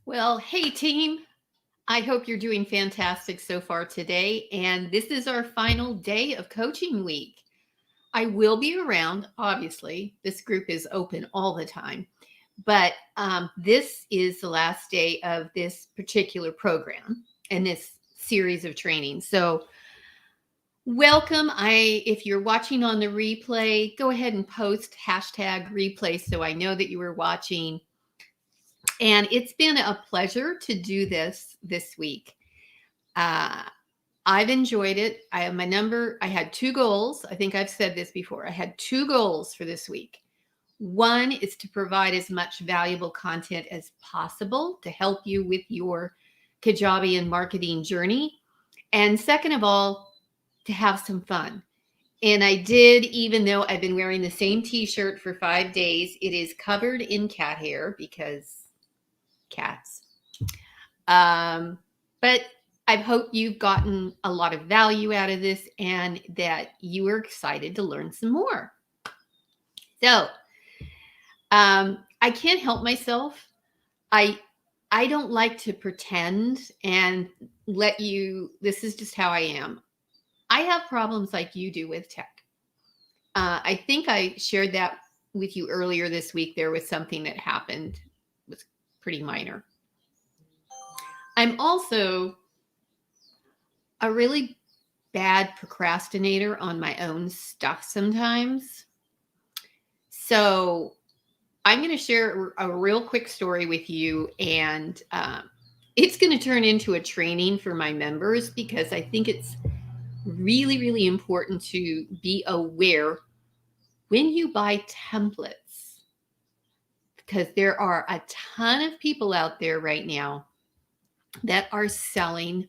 Well, hey team. I hope you're doing fantastic so far today. And this is our final day of coaching week. I will be around, obviously. This group is open all the time. But this is the last day of this particular program and this series of training. So, welcome. If you're watching on the replay, go ahead and post hashtag replay so I know that you were watching. And it's been a pleasure to do this week. Uh, I've enjoyed it. I had two goals. I think I've said this before. I had two goals for this week. One is to provide as much valuable content as possible to help you with your Kajabi and marketing journey. And second of all, to have some fun. And I did, even though I've been wearing the same t-shirt for 5 days, it is covered in cat hair because cats. But I hope you've gotten a lot of value out of this and that you are excited to learn some more. So I can't help myself. I don't like to pretend and this is just how I am. I have problems like you do with tech. I think I shared that with you earlier this week. There was something that happened. It was pretty minor. I'm also a really bad procrastinator on my own stuff sometimes. So I'm going to share a real quick story with you, and it's going to turn into a training for my members because I think it's really, really important to be aware when you buy templates, because there are a ton of people out there right now that are selling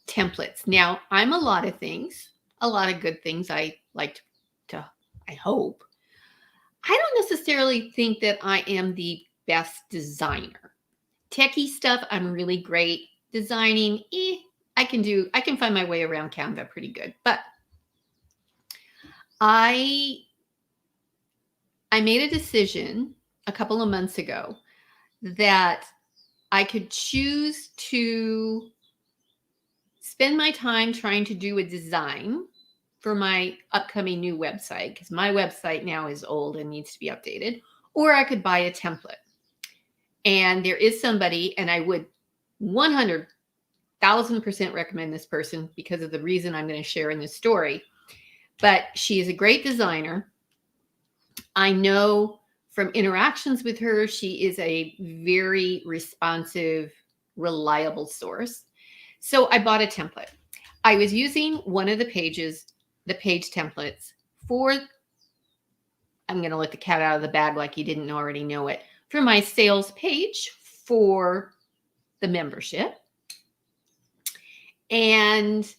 templates. Now, I'm a lot of things, a lot of good things I like to, I hope. I don't necessarily think that I am the best designer. Techie stuff, I'm really great. Designing, I can find my way around Canva pretty good. But I made a decision a couple of months ago that I could choose to spend my time trying to do a design for my upcoming new website, because my website now is old and needs to be updated, or I could buy a template. And there is somebody, and I would 100,000% recommend this person because of the reason I'm going to share in this story. But she is a great designer. I know from interactions with her, she is a very responsive, reliable source. So I bought a template. I was using one of the page templates for, I'm going to let the cat out of the bag like you didn't already know it, for my sales page for the membership. And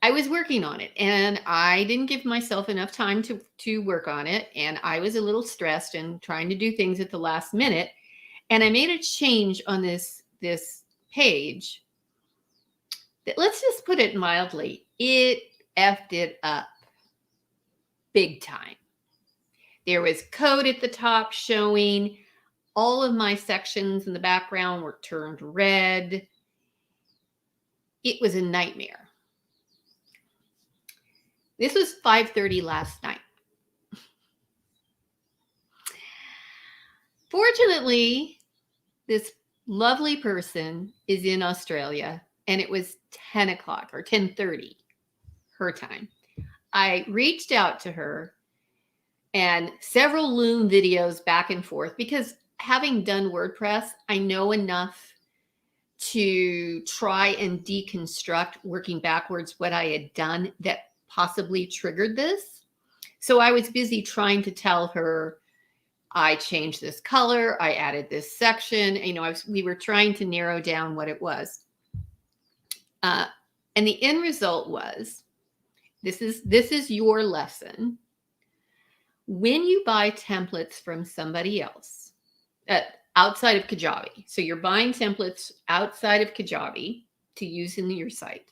I was working on it, and I didn't give myself enough time to work on it. And I was a little stressed and trying to do things at the last minute. And I made a change on this page that, let's just put it mildly, it effed it up big time. There was code at the top showing. All of my sections in the background were turned red. It was a nightmare. This was 5:30 last night. Fortunately, this lovely person is in Australia, and it was 10 o'clock or 10:30 her time. I reached out to her, and several Loom videos back and forth, because having done WordPress, I know enough to try and deconstruct, working backwards, what I had done that possibly triggered this. So I was busy trying to tell her, I changed this color, I added this section. We were trying to narrow down what it was. And the end result was, this is your lesson. When you buy templates from somebody else, outside of Kajabi, so you're buying templates outside of Kajabi to use in your site,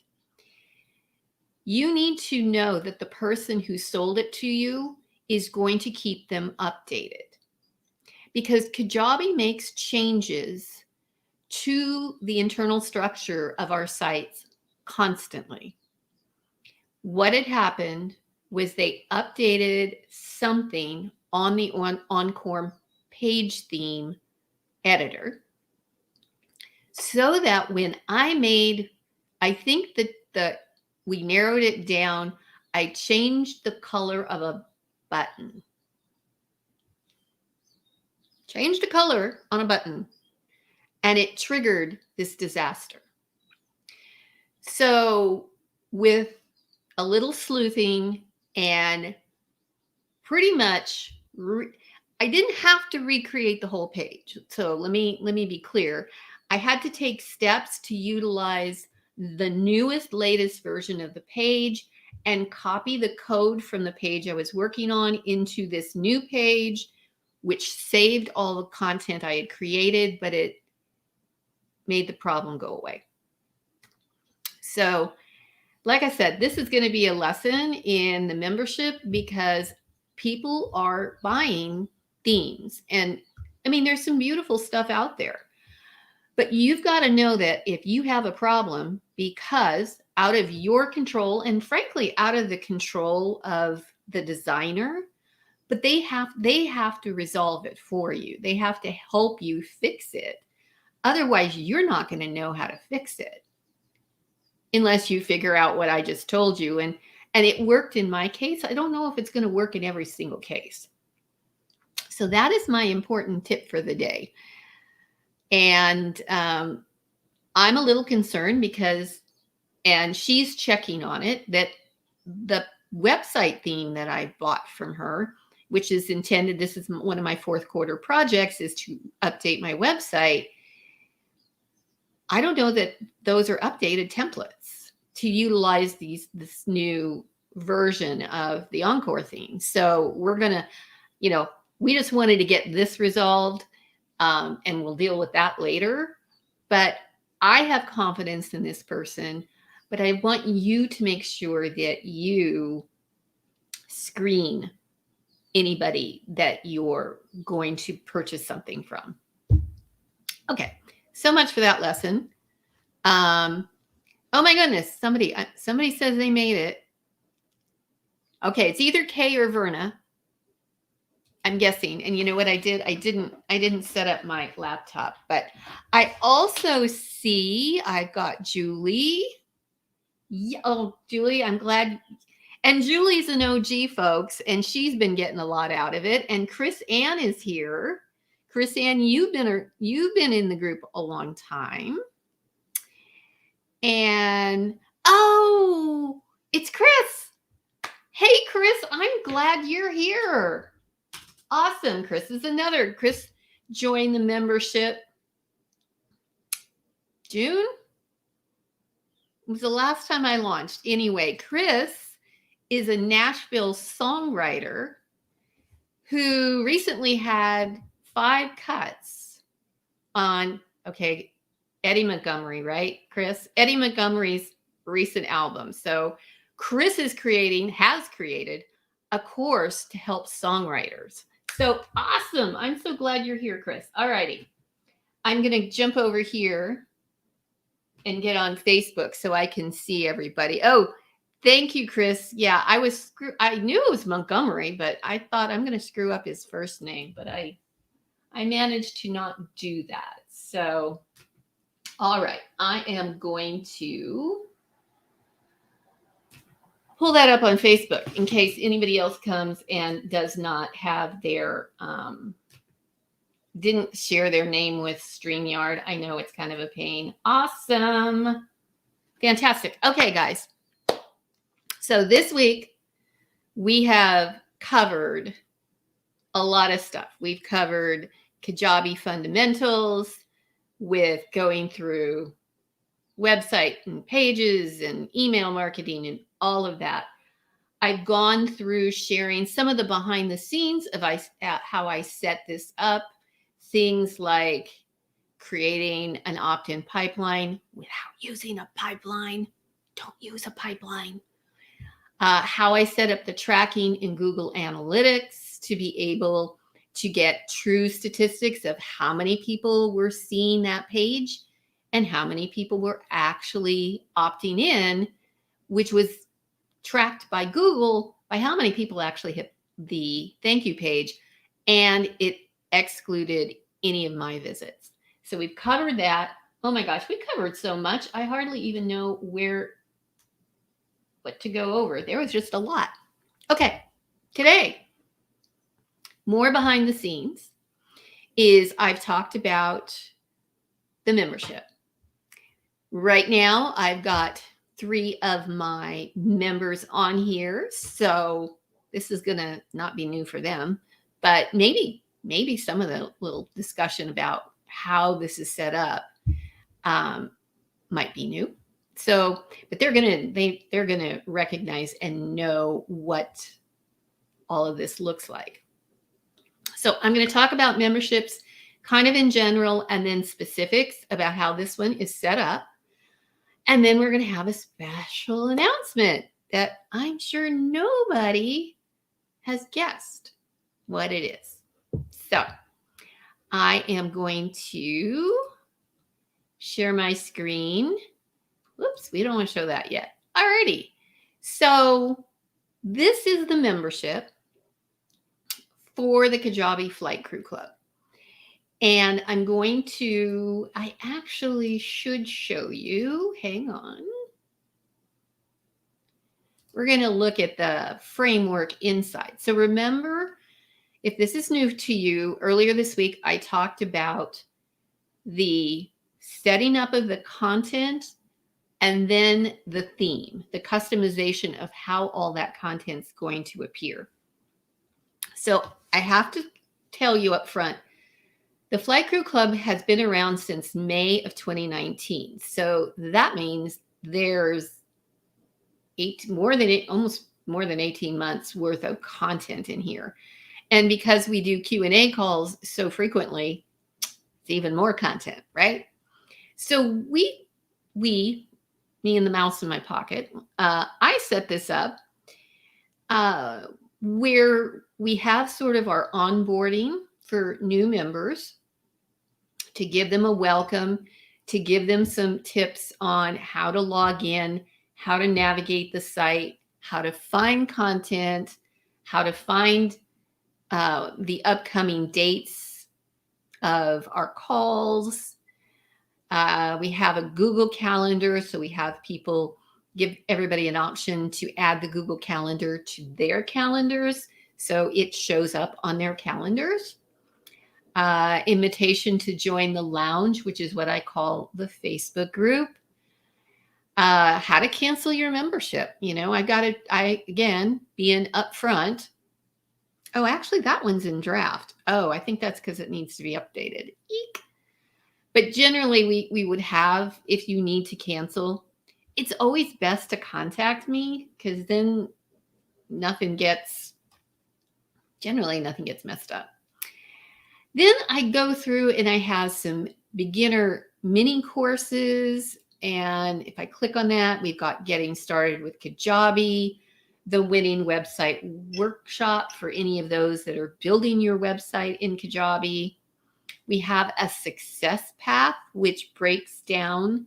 you need to know that the person who sold it to you is going to keep them updated, because Kajabi makes changes to the internal structure of our sites constantly. What had happened was they updated something on the Encore page theme editor so that when I made, I think that we narrowed it down. I changed the color of a button. Changed the color on a button, and it triggered this disaster. So with a little sleuthing and pretty much, I didn't have to recreate the whole page. So let me be clear. I had to take steps to utilize the newest, latest version of the page and copy the code from the page I was working on into this new page, which saved all the content I had created, but it made the problem go away. So, like I said, this is going to be a lesson in the membership because people are buying themes. And I mean, there's some beautiful stuff out there. But you've got to know that if you have a problem, because out of your control and frankly, out of the control of the designer, but they have to resolve it for you. They have to help you fix it. Otherwise, you're not going to know how to fix it unless you figure out what I just told you. And it worked in my case. I don't know if it's going to work in every single case. So that is my important tip for the day. And I'm a little concerned because, and she's checking on it, that the website theme that I bought from her, which is intended, this is one of my fourth quarter projects, is to update my website. I don't know that those are updated templates to utilize this new version of the Encore theme. So we're going to, we just wanted to get this resolved, and we'll deal with that later. But I have confidence in this person, but I want you to make sure that you screen anybody that you're going to purchase something from. Okay, so much for that lesson. Oh my goodness, somebody says they made it. Okay, it's either Kay or Verna, I'm guessing. And you know what I did? I didn't set up my laptop, but I also see I've got Julie. Yeah, oh, Julie, I'm glad. And Julie's an OG, folks, and she's been getting a lot out of it. And Chris Ann is here. Chris Ann, you've been in the group a long time. And oh, it's Chris. Hey, Chris, I'm glad you're here. Awesome. Chris joined the membership June. It was the last time I launched. Anyway, Chris is a Nashville songwriter who recently had 5 cuts on, Eddie Montgomery, right, Chris? Eddie Montgomery's recent album. So Chris has created a course to help songwriters. So awesome. I'm so glad you're here, Chris. All righty. I'm going to jump over here and get on Facebook so I can see everybody. Oh, thank you, Chris. Yeah, I knew it was Montgomery, but I thought I'm going to screw up his first name, but I managed to not do that. So, all right, I am going to pull that up on Facebook in case anybody else comes and does not have their, didn't share their name with StreamYard. I know it's kind of a pain. Awesome. Fantastic. Okay, guys. So this week we have covered a lot of stuff. We've covered Kajabi fundamentals with going through website and pages and email marketing and all of that. I've gone through sharing some of the behind the scenes of how I set this up, things like creating an opt-in pipeline without using a pipeline. Don't use a pipeline. How I set up the tracking in Google Analytics to be able to get true statistics of how many people were seeing that page and how many people were actually opting in, which was tracked by Google by how many people actually hit the thank you page, and it excluded any of my visits. So we've covered that. Oh my gosh, we covered so much. I hardly even know what to go over. There was just a lot. Okay, today, more behind the scenes is I've talked about the membership. Right now, I've got 3 of my members on here. So this is going to not be new for them, but maybe some of the little discussion about how this is set up might be new. So, but they're going to recognize and know what all of this looks like. So I'm going to talk about memberships kind of in general and then specifics about how this one is set up. And then we're going to have a special announcement that I'm sure nobody has guessed what it is. So I am going to share my screen. Whoops, we don't want to show that yet. Alrighty. So this is the membership for the Kajabi Flight Crew Club. And I actually should show you, hang on. We're going to look at the framework inside. So remember, if this is new to you, earlier this week, I talked about the setting up of the content and then the theme, the customization of how all that content's going to appear. So I have to tell you up front, the Flight Crew Club has been around since May of 2019. So that means there's almost more than 18 months worth of content in here. And because we do Q&A calls so frequently, it's even more content, right? So me and the mouse in my pocket, I set this up where we have sort of our onboarding for new members, to give them a welcome, to give them some tips on how to log in, how to navigate the site, how to find content, how to find the upcoming dates of our calls. We have a Google Calendar, so we have people give everybody an option to add the Google Calendar to their calendars, so it shows up on their calendars. Invitation to join the lounge, which is what I call the Facebook group. How to cancel your membership. You know, again, being upfront. Oh, actually, that one's in draft. Oh, I think that's because it needs to be updated. Eek. But generally, we would have, if you need to cancel, it's always best to contact me, because then nothing gets messed up. Then I go through and I have some beginner mini courses. And if I click on that, we've got Getting Started with Kajabi, the Winning Website Workshop for any of those that are building your website in Kajabi. We have a success path, which breaks down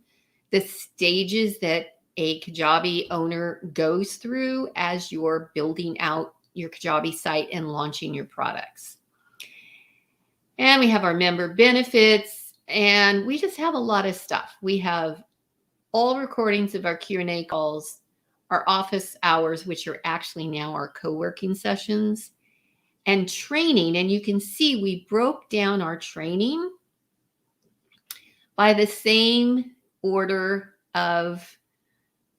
the stages that a Kajabi owner goes through as you're building out your Kajabi site and launching your products. And we have our member benefits, and we just have a lot of stuff. We have all recordings of our Q&A calls, our office hours, which are actually now our co-working sessions, and training. And you can see we broke down our training by the same order of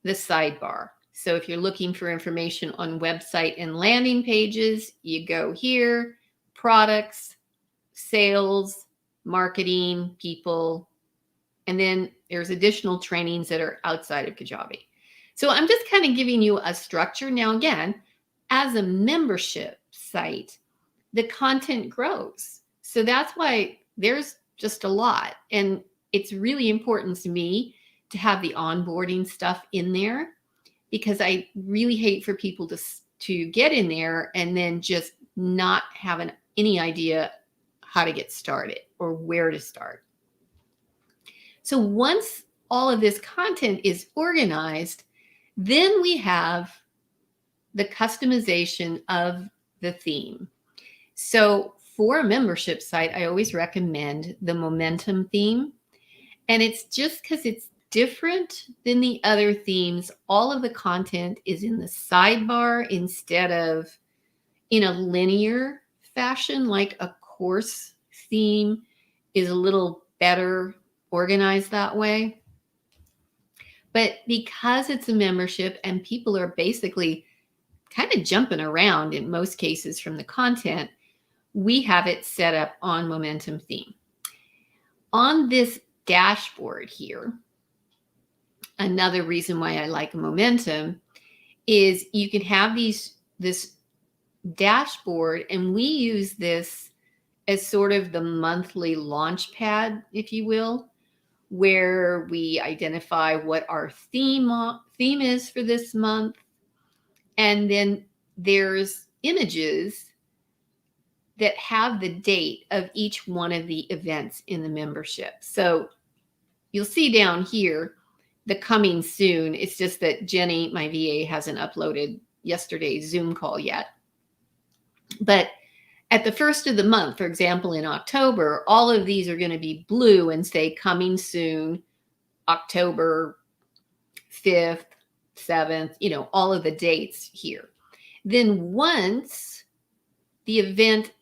the sidebar. So if you're looking for information on website and landing pages, you go here, products, sales, marketing, people, and then there's additional trainings that are outside of Kajabi. So I'm just kind of giving you a structure. Now, again, as a membership site, the content grows. So that's why there's just a lot. And it's really important to me to have the onboarding stuff in there, because I really hate for people to get in there and then just not have any idea how to get started or where to start. So once all of this content is organized, then we have the customization of the theme. So for a membership site, I always recommend the momentum theme. And it's just because it's different than the other themes. All of the content is in the sidebar instead of in a linear fashion, like a course theme is a little better organized that way. But because it's a membership and people are basically kind of jumping around in most cases from the content, we have it set up on momentum theme. On this dashboard here, another reason why I like momentum is you can have this dashboard, and we use this as sort of the monthly launch pad, if you will, where we identify what our theme is for this month. And then there's images that have the date of each one of the events in the membership. So you'll see down here, the coming soon. It's just that Jenny, my VA, hasn't uploaded yesterday's Zoom call yet. But at the first of the month, for example, in October, all of these are going to be blue and say coming soon, October 5th, 7th, all of the dates here. Then once the event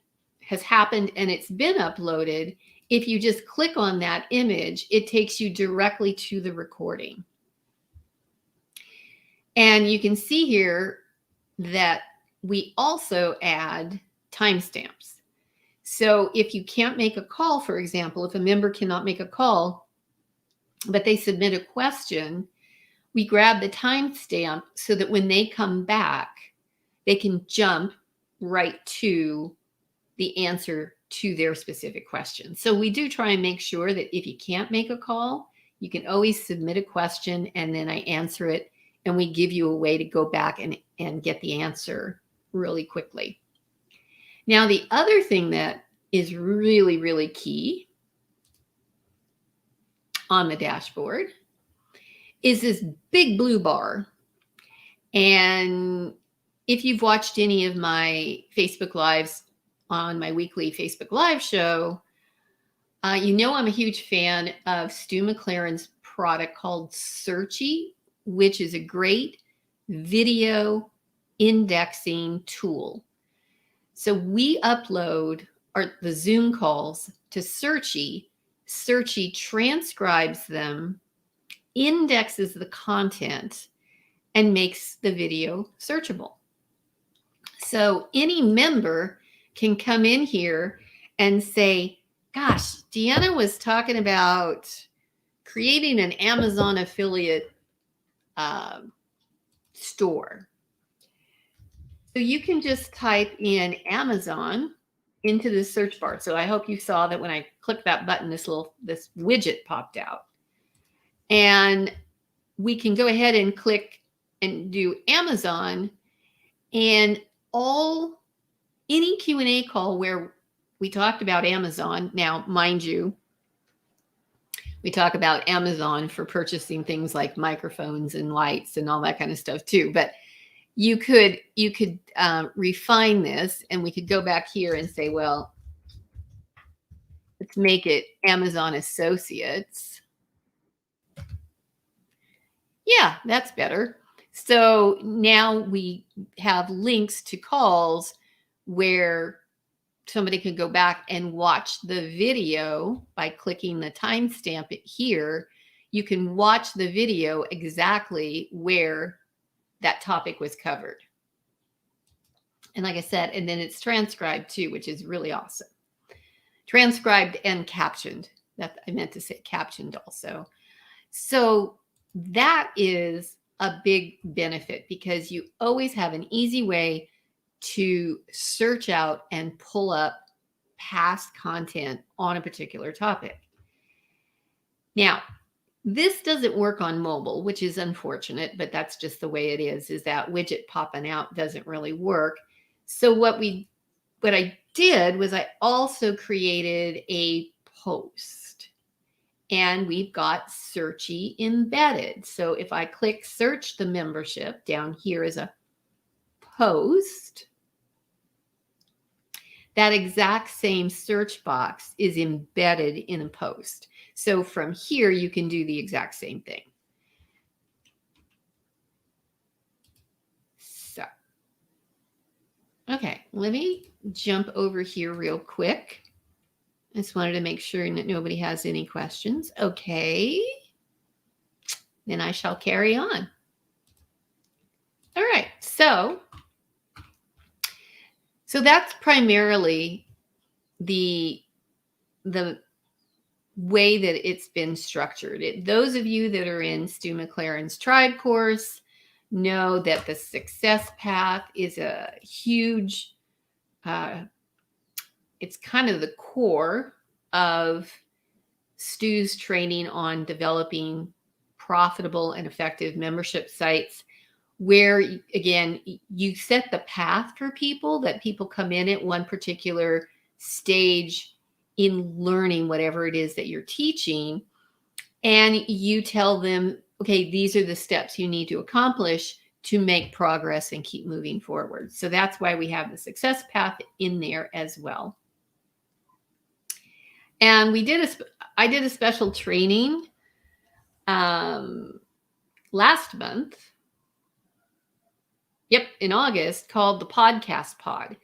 has happened and it's been uploaded, if you just click on that image, it takes you directly to the recording. And you can see here that we also add timestamps. So if you can't make a call, for example, if a member cannot make a call, but they submit a question, we grab the timestamp so that when they come back, they can jump right to the answer to their specific question. So we do try and make sure that if you can't make a call, you can always submit a question and then I answer it, and we give you a way to go back and get the answer really quickly. Now, the other thing that is really, really key on the dashboard is this big blue bar. And if you've watched any of my Facebook Lives on my weekly Facebook Live show, you know I'm a huge fan of Stu McLaren's product called Searchy, which is a great video indexing tool. So we upload the Zoom calls to Searchy. Searchy transcribes them, indexes the content, and makes the video searchable. So any member can come in here and say, gosh, Deanna was talking about creating an Amazon affiliate store. So you can just type in Amazon into the search bar. So I hope you saw that when I clicked that button, this widget popped out. And we can go ahead and click and do Amazon, and any Q&A call where we talked about Amazon. Now, mind you, we talk about Amazon for purchasing things like microphones and lights and all that kind of stuff too. But you could refine this, and we could go back here and say, well, let's make it Amazon Associates. Yeah, that's better. So now we have links to calls where somebody can go back and watch the video by clicking the timestamp here. You can watch the video exactly where that topic was covered. And like I said, and then it's transcribed too, which is really awesome. Transcribed and captioned. That I meant to say captioned also. So that is a big benefit because you always have an easy way to search out and pull up past content on a particular topic. Now, this doesn't work on mobile, which is unfortunate, but that's just the way it is that widget popping out doesn't really work. So what I did was I also created a post, and we've got Searchy embedded. So if I click search the membership, down here is a post. That exact same search box is embedded in a post. So from here, you can do the exact same thing. So, okay, let me jump over here real quick. I just wanted to make sure that nobody has any questions. Okay, then I shall carry on. All right, so that's primarily the way that it's been structured. Those of you that are in Stu McLaren's Tribe course know that the success path is a huge, it's kind of the core of Stu's training on developing profitable and effective membership sites, where, again, you set the path for people, that people come in at one particular stage in learning whatever it is that you're teaching, and you tell them, okay, these are the steps you need to accomplish to make progress and keep moving forward. So that's why we have the success path in there as well. And I did a special training last month. Yep, in August, called the Podcast Pod.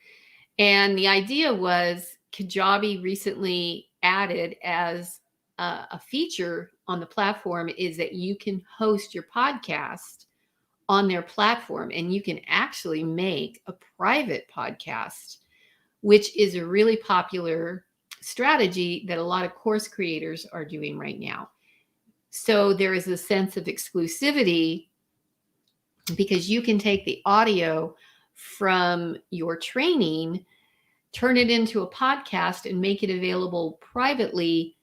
And the idea was, Kajabi recently added as a feature on the platform is that you can host your podcast on their platform, and you can actually make a private podcast, which is a really popular strategy that a lot of course creators are doing right now. So there is a sense of exclusivity, because you can take the audio from your training, turn it into a podcast, and make it available privately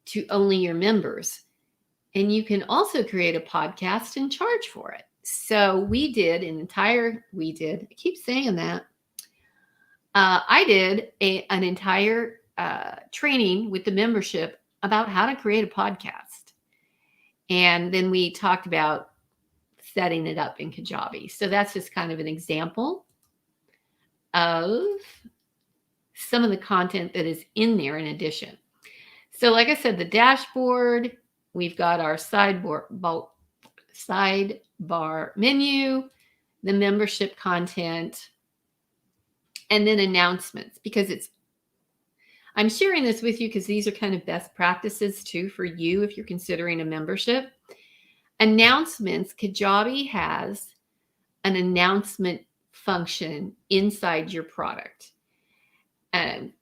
to only your members. And you can also create a podcast and charge for it. So I keep saying that. I did an entire training with the membership about how to create a podcast. And then we talked about setting it up in Kajabi. So that's just kind of an example of some of the content that is in there in addition. So like I said, the dashboard, we've got our sidebar menu, the membership content, and then announcements, because I'm sharing this with you because these are kind of best practices too for you if you're considering a membership. Announcements, Kajabi has an announcement function inside your product.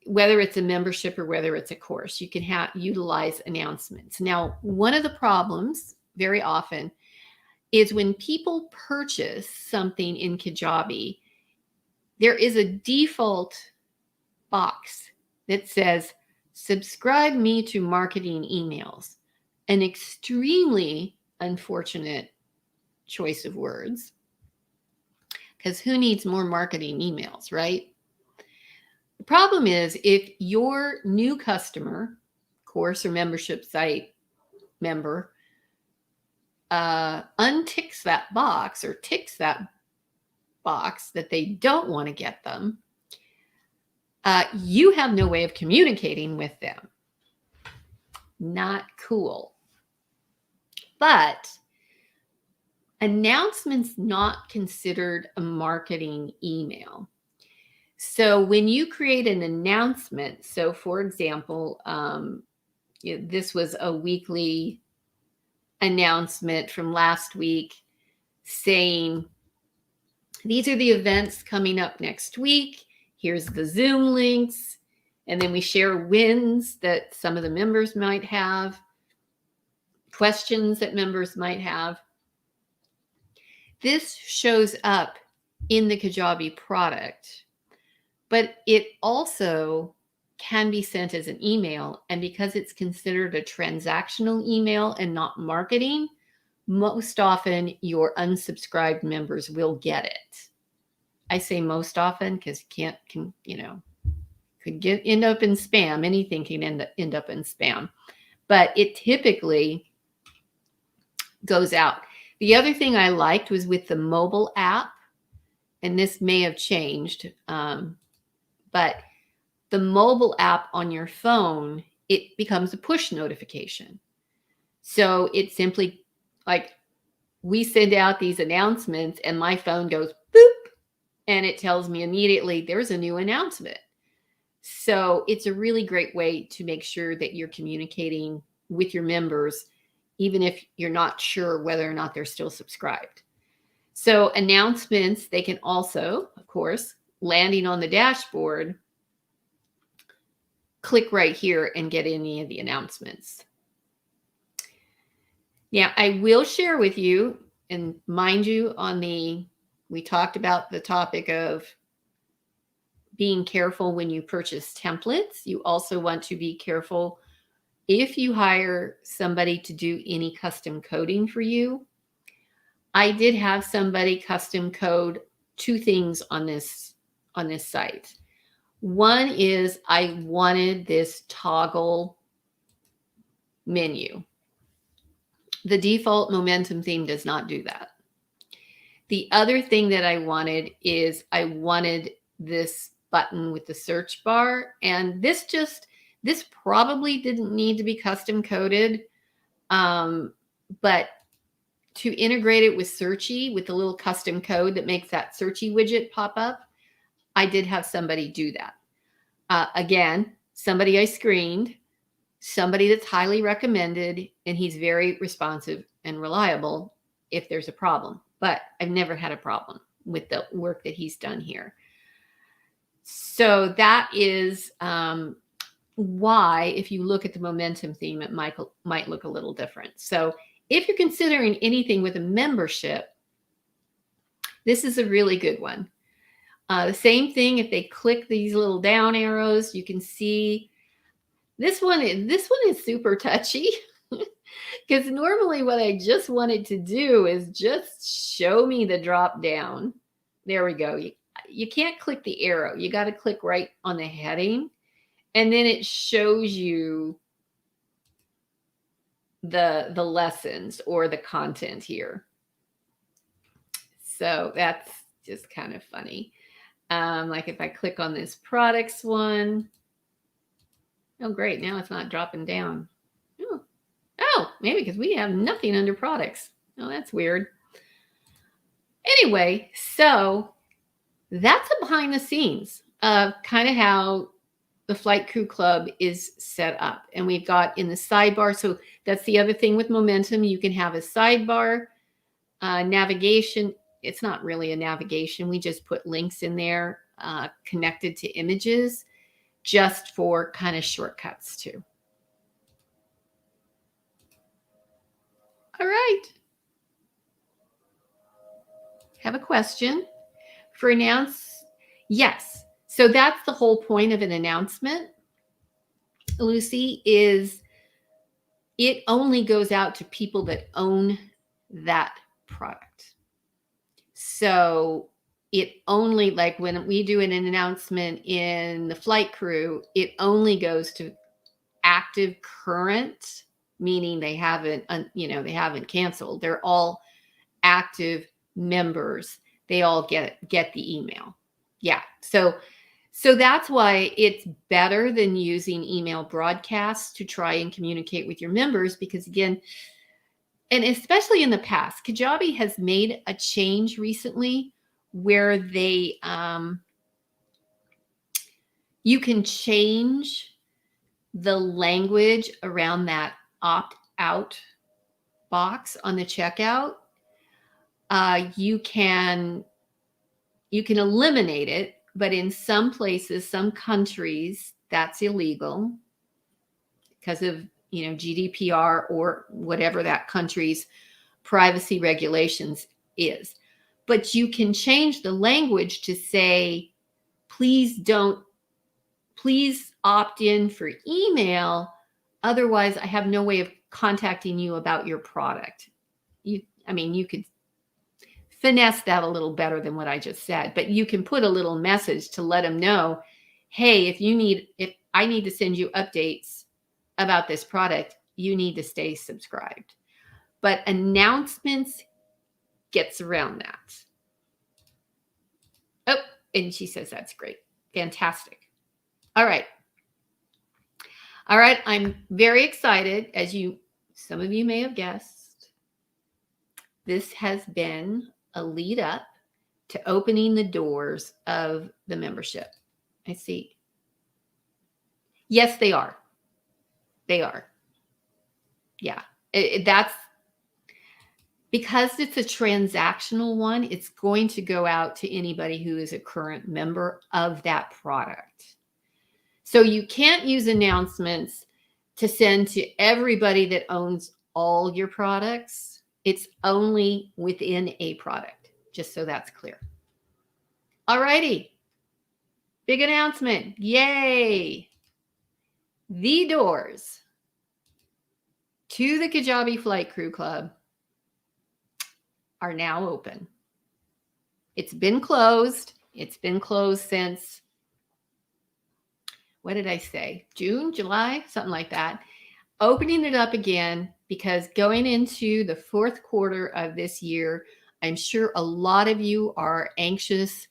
Whether it's a membership or whether it's a course, you can utilize announcements. Now, one of the problems very often is when people purchase something in Kajabi, there is a default box that says, subscribe me to marketing emails. An extremely unfortunate choice of words, because who needs more marketing emails, right? The problem is, if your new customer, course or membership site member, unticks that box or ticks that box that they don't want to get them, you have no way of communicating with them. Not cool. But announcements not considered a marketing email. So when you create an announcement, so for example, this was a weekly announcement from last week saying, these are the events coming up next week. Here's the Zoom links. And then we share wins that some of the members might have, questions that members might have. This shows up in the Kajabi product, but it also can be sent as an email. And because it's considered a transactional email and not marketing, most often your unsubscribed members will get it. I say most often because you can't, Could end up in spam. Anything can end up in spam. But it typically goes out. The other thing I liked was with the mobile app, and this may have changed, but the mobile app on your phone, it becomes a push notification. So it's simply like we send out these announcements and my phone goes boop and it tells me immediately there's a new announcement. So it's a really great way to make sure that you're communicating with your members, even if you're not sure whether or not they're still subscribed. So announcements, they can also, of course, landing on the dashboard, click right here and get any of the announcements. Now, I will share with you, and mind you, we talked about the topic of being careful when you purchase templates. You also want to be careful if you hire somebody to do any custom coding for you. I did have somebody custom code 2 things on this site. One is I wanted this toggle menu. The default Momentum theme does not do that. The other thing that I wanted is I wanted this button with the search bar, and this probably didn't need to be custom coded, but to integrate it with Searchy, with the little custom code that makes that Searchy widget pop up, I did have somebody do that. Again, somebody I screened, somebody that's highly recommended, and he's very responsive and reliable if there's a problem. But I've never had a problem with the work that he's done here. So that is why, if you look at the Momentum theme, it might look a little different. So if you're considering anything with a membership, this is a really good one. The same thing, if they click these little down arrows, you can see this one is super touchy because normally what I just wanted to do is just show me the drop down. There we go. You can't click the arrow. You got to click right on the heading, and then it shows you the lessons or the content here. So that's just kind of funny. Like if I click on this products one, oh great, now it's not dropping down. Oh, maybe because we have nothing under products. Oh, that's weird. Anyway, so that's a behind the scenes of kind of how the Flight Crew Club is set up. And we've got in the sidebar, so that's the other thing with Momentum, you can have a sidebar, navigation. It's not really a navigation. We just put links in there connected to images just for kind of shortcuts too. All right. Have a question for announce? Yes. So that's the whole point of an announcement, Lucy, is it only goes out to people that own that product. So it only, like when we do an announcement in the Flight Crew, it only goes to active current, meaning they haven't canceled. They're all active members. They all get the email. Yeah. So that's why it's better than using email broadcasts to try and communicate with your members, because again, and especially in the past, Kajabi has made a change recently where they you can change the language around that opt-out box on the checkout. You can eliminate it, but in some places, some countries, that's illegal because of GDPR or whatever that country's privacy regulations is. But you can change the language to say, please opt in for email. Otherwise, I have no way of contacting you about your product. You could finesse that a little better than what I just said, but you can put a little message to let them know, hey, if I need to send you updates about this product, you need to stay subscribed. But announcements gets around that. Oh, and she says that's great. Fantastic. All right. All right. I'm very excited. As some of you may have guessed, this has been a lead up to opening the doors of the membership. I see. Yes, they are. They are. Yeah. That's because it's a transactional one. It's going to go out to anybody who is a current member of that product. So you can't use announcements to send to everybody that owns all your products. It's only within a product, just so that's clear. All righty. Big announcement. Yay. The doors to the Kajabi Flight Crew Club are now open. It's been closed. It's been closed since, what did I say? June, July, something like that. Opening it up again because going into the fourth quarter of this year, I'm sure a lot of you are anxious,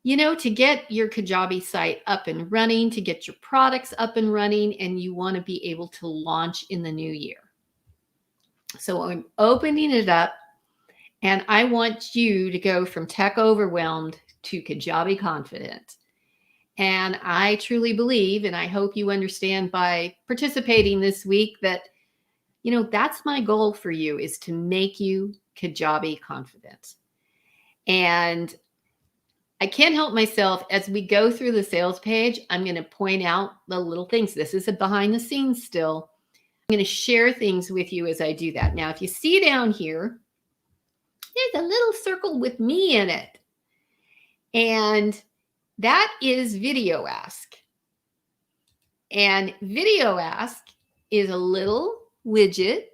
to get your Kajabi site up and running, to get your products up and running, and you want to be able to launch in the new year. So I'm opening it up, and I want you to go from tech overwhelmed to Kajabi confident. And I truly believe, and I hope you understand by participating this week, that, that's my goal for you, is to make you Kajabi confident. And I can't help myself. As we go through the sales page, I'm going to point out the little things. This is a behind the scenes still. I'm going to share things with you as I do that. Now, if you see down here, there's a little circle with me in it. And that is Video Ask. And Video Ask is a little widget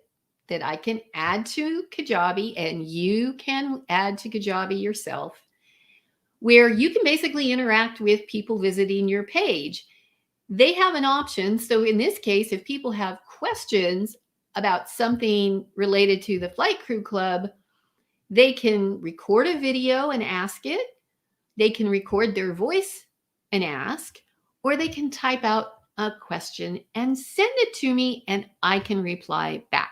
that I can add to Kajabi, and you can add to Kajabi yourself, where you can basically interact with people visiting your page. They have an option. So in this case, if people have questions about something related to the Flight Crew Club, they can record a video and ask it. They can record their voice and ask, or they can type out a question and send it to me, and I can reply back.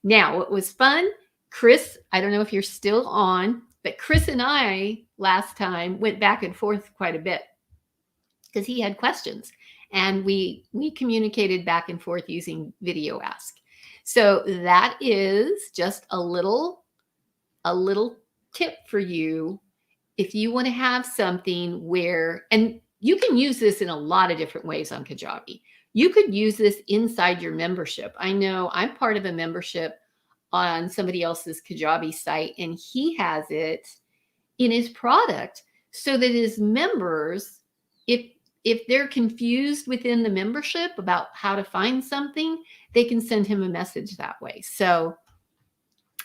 Now, what was fun, Chris, I don't know if you're still on, but Chris and I last time went back and forth quite a bit because he had questions, and we communicated back and forth using Video Ask. So that is just a little tip for you if you want to have something where, and you can use this in a lot of different ways on Kajabi. You could use this inside your membership. I know I'm part of a membership on somebody else's Kajabi site, and he has it in his product so that his members, if they're confused within the membership about how to find something, they can send him a message that way. So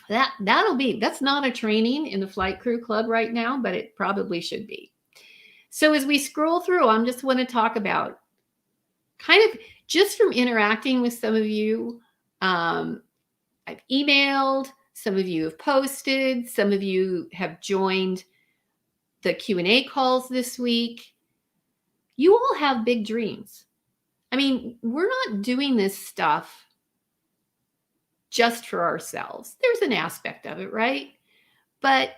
that's not a training in the Flight Crew Club right now, but it probably should be. So as we scroll through, I just want to talk about kind of just from interacting with some of you. I've emailed, some of you have posted, some of you have joined the Q&A calls this week. You all have big dreams. I mean, we're not doing this stuff just for ourselves. There's an aspect of it, right? But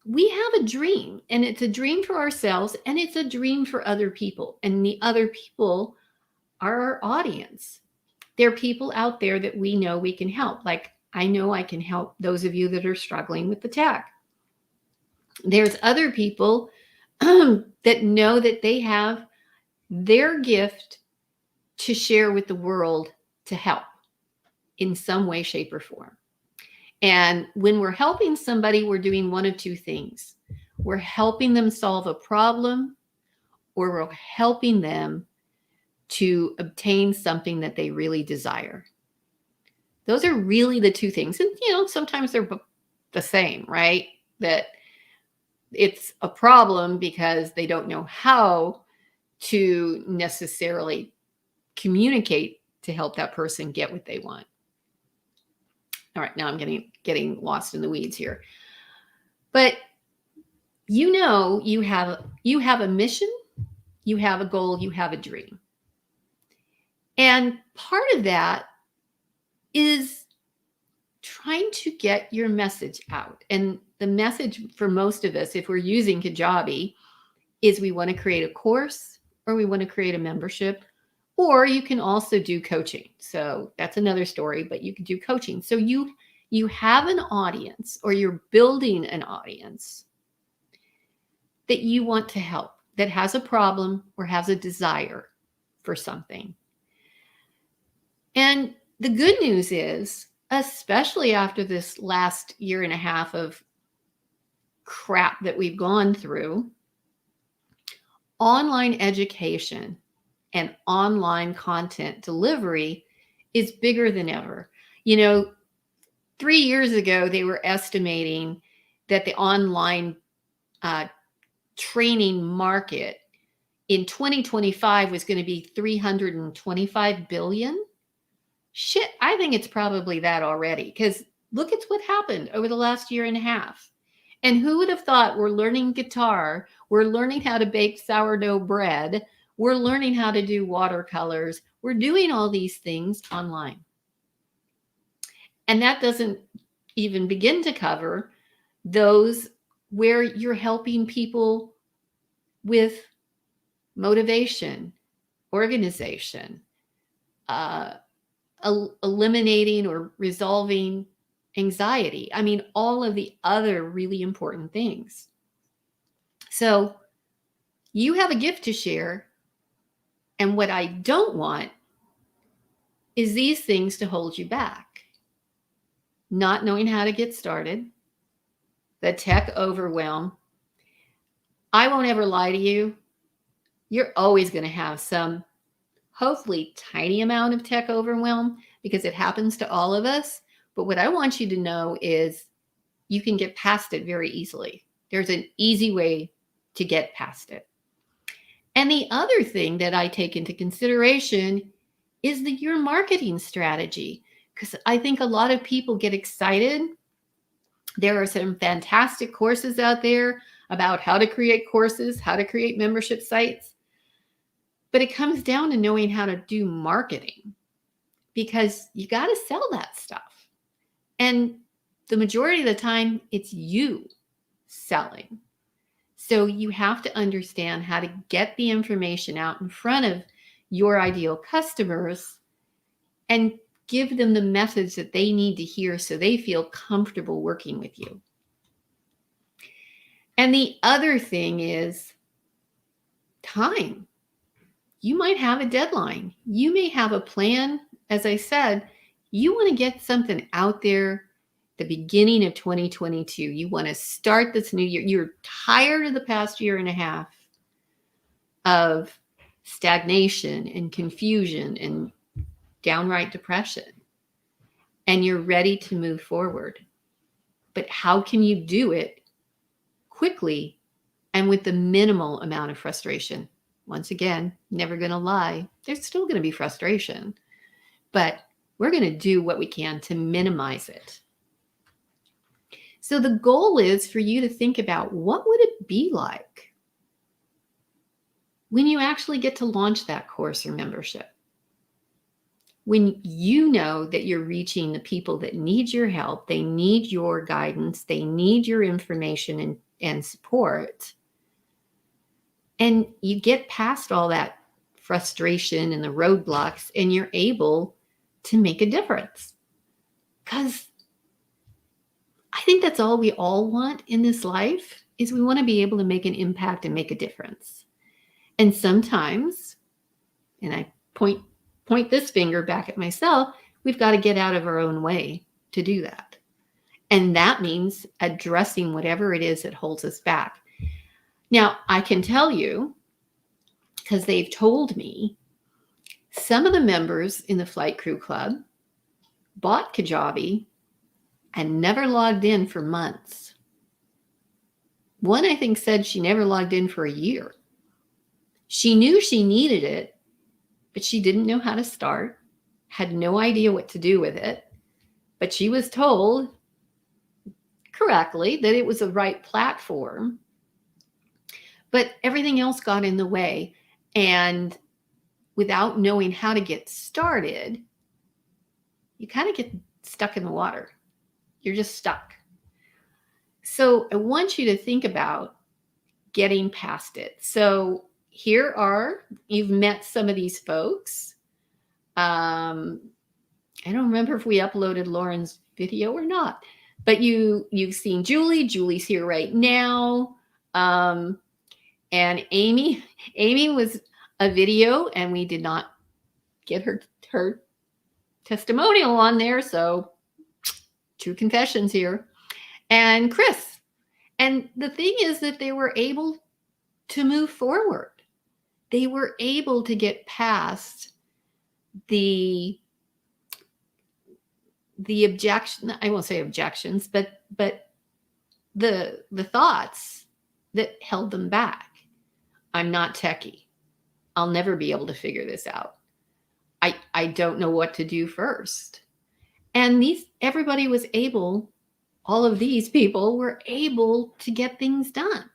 we have a dream, and it's a dream for ourselves, and it's a dream for other people. And the other people are our audience. There are people out there that we know we can help. Like, I know I can help those of you that are struggling with the tech. There's other people that know that they have their gift to share with the world to help in some way, shape, or form. And when we're helping somebody, we're doing one of two things. We're helping them solve a problem, or we're helping them to obtain something that they really desire. Those are really the two things. And, sometimes they're the same, right? That it's a problem because they don't know how to necessarily communicate to help that person get what they want. All right, now I'm getting lost in the weeds here. But you have a mission, you have a goal, you have a dream. And part of that is trying to get your message out. And the message for most of us, if we're using Kajabi, is we want to create a course, or we want to create a membership, or you can also do coaching. So that's another story, but you can do coaching. So you have an audience, or you're building an audience that you want to help, that has a problem or has a desire for something. And the good news is, especially after this last year and a half of crap that we've gone through, online education and online content delivery is bigger than ever. 3 years ago, they were estimating that the online training market in 2025 was going to be $325 billion. Shit, I think it's probably that already, because look at what happened over the last year and a half. And who would have thought we're learning guitar, we're learning how to bake sourdough bread, we're learning how to do watercolors, we're doing all these things online. And that doesn't even begin to cover those where you're helping people with motivation, organization, eliminating or resolving anxiety. I mean, all of the other really important things. So you have a gift to share. And what I don't want is these things to hold you back. Not knowing how to get started, the tech overwhelm. I won't ever lie to you. You're always going to have some, hopefully tiny amount of tech overwhelm, because it happens to all of us. But what I want you to know is you can get past it very easily. There's an easy way to get past it. And the other thing that I take into consideration is your marketing strategy, because I think a lot of people get excited. There are some fantastic courses out there about how to create courses, how to create membership sites. But it comes down to knowing how to do marketing, because you got to sell that stuff. And the majority of the time, it's you selling. So you have to understand how to get the information out in front of your ideal customers and give them the message that they need to hear so they feel comfortable working with you. And the other thing is time. You might have a deadline. You may have a plan. As I said, you want to get something out there the beginning of 2022. You want to start this new year. You're tired of the past year and a half of stagnation and confusion and downright depression. And you're ready to move forward. But how can you do it quickly and with the minimal amount of frustration? Once again, never going to lie, there's still going to be frustration. But we're going to do what we can to minimize it. So the goal is for you to think about, what would it be like when you actually get to launch that course or membership? When you know that you're reaching the people that need your help, they need your guidance, they need your information and support. And you get past all that frustration and the roadblocks, and you're able to make a difference. Because I think that's all we all want in this life, is we want to be able to make an impact and make a difference. And sometimes, and I point this finger back at myself, we've got to get out of our own way to do that. And that means addressing whatever it is that holds us back. Now, I can tell you, because they've told me, some of the members in the Flight Crew Club bought Kajabi and never logged in for months. One, I think, said she never logged in for a year. She knew she needed it, but she didn't know how to start, had no idea what to do with it. But she was told correctly that it was the right platform, but everything else got in the way. And without knowing how to get started, you kind of get stuck in the water. You're just stuck. So I want you to think about getting past it. So you've met some of these folks. I don't remember if we uploaded Lauren's video or not, but you've seen Julie. Julie's here right now. And Amy was a video, and we did not get her testimonial on there. So true confessions here. And Chris. And the thing is that they were able to move forward. They were able to get past the objection, I won't say objections, but the thoughts that held them back. I'm not techie. I'll never be able to figure this out. I don't know what to do first. And everybody was able, all of these people were able to get things done.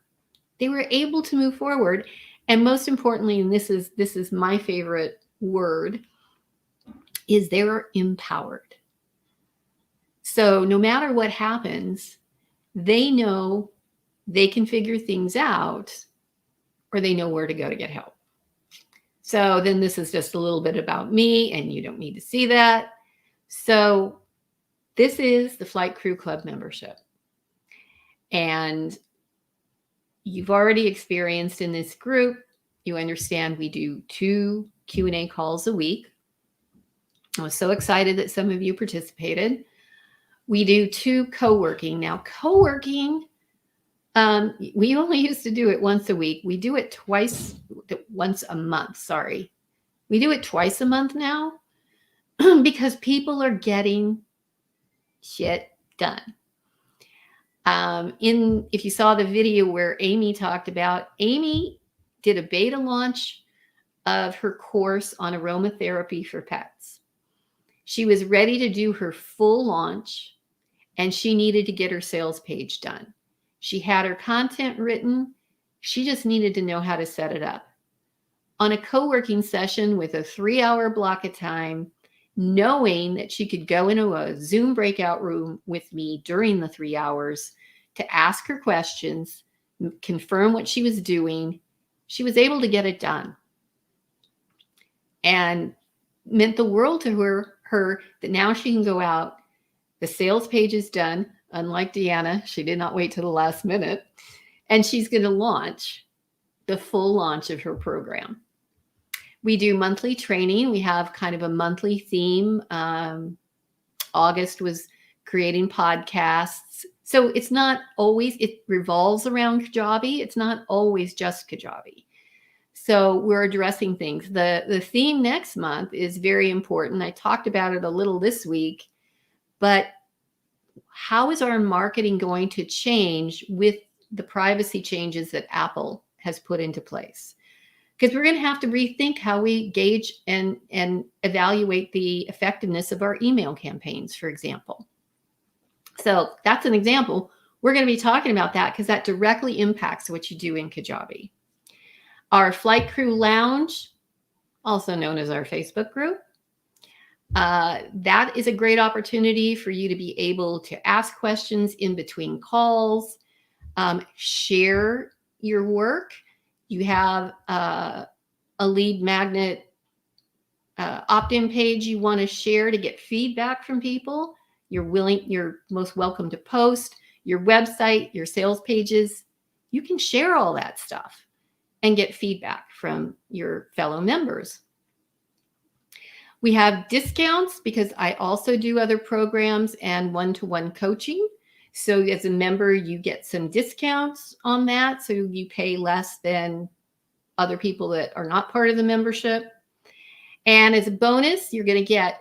They were able to move forward. And most importantly, and this is my favorite word, is they were empowered. So no matter what happens, they know they can figure things out, or they know where to go to get help. So then this is just a little bit about me, and you don't need to see that. So this is the Flight Crew Club membership. And you've already experienced in this group, you understand we do 2 Q&A calls a week. I was so excited that some of you participated. We do 2 co-working. Now, co-working, we only used to do it once a week. We do it once a month, sorry. We do it twice a month now because people are getting shit done. If you saw the video where Amy talked about, Amy did a beta launch of her course on aromatherapy for pets. She was ready to do her full launch, and she needed to get her sales page done. She had her content written. She just needed to know how to set it up. On a co-working session with a 3-hour block of time, knowing that she could go into a Zoom breakout room with me during the 3 hours to ask her questions, confirm what she was doing, she was able to get it done. And meant the world to her that now she can go out, the sales page is done. Unlike Deanna, she did not wait till the last minute. And she's going to launch the full launch of her program. We do monthly training. We have kind of a monthly theme. August was creating podcasts. So it's not always, it revolves around Kajabi. It's not always just Kajabi. So we're addressing things. The theme next month is very important. I talked about it a little this week, but how is our marketing going to change with the privacy changes that Apple has put into place? Because we're going to have to rethink how we gauge and evaluate the effectiveness of our email campaigns, for example. So that's an example. We're going to be talking about that because that directly impacts what you do in Kajabi. Our Flight Crew Lounge, also known as our Facebook group, that is a great opportunity for you to be able to ask questions in between calls, share your work. You have a lead magnet opt-in page you want to share to get feedback from people. You're most welcome to post your website, your sales pages. You can share all that stuff and get feedback from your fellow members. We have discounts because I also do other programs and one-to-one coaching. So as a member, you get some discounts on that. So you pay less than other people that are not part of the membership. And as a bonus, you're going to get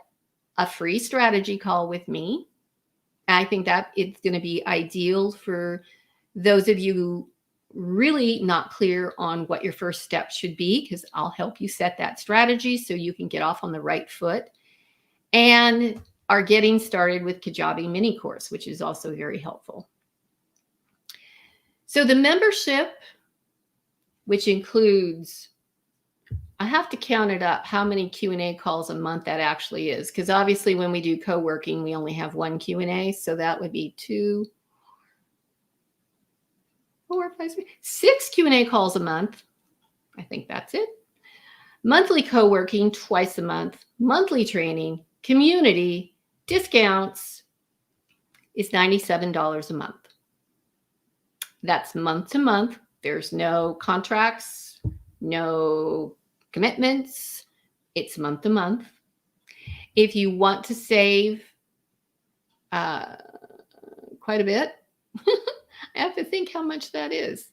a free strategy call with me. I think that it's going to be ideal for those of you who really not clear on what your first step should be, because I'll help you set that strategy so you can get off on the right foot, and are getting started with Kajabi mini course, which is also very helpful. So the membership, which includes, I have to count it up, how many Q&A calls a month that actually is, because obviously when we do co-working, we only have one Q&A. So that would be 2, 4, 5, 6 Q&A calls a month. I think that's it. Monthly co-working twice a month, monthly training, community, discounts is $97 a month. That's month to month. There's no contracts, no commitments. It's month to month. If you want to save quite a bit, I have to think how much that is.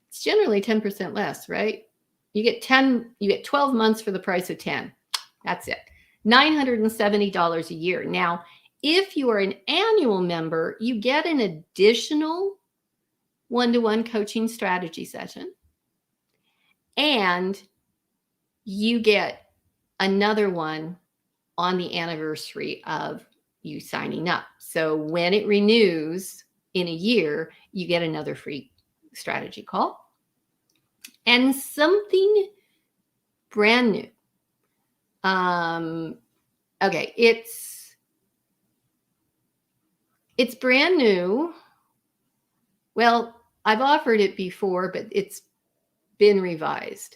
It's generally 10% less, right? You get 12 months for the price of 10. That's it. $970 a year. Now, if you are an annual member, you get an additional one-to-one coaching strategy session, and you get another one on the anniversary of you signing up. So when it renews in a year, you get another free strategy call and something brand new. Okay, it's brand new. Well, I've offered it before, but it's been revised.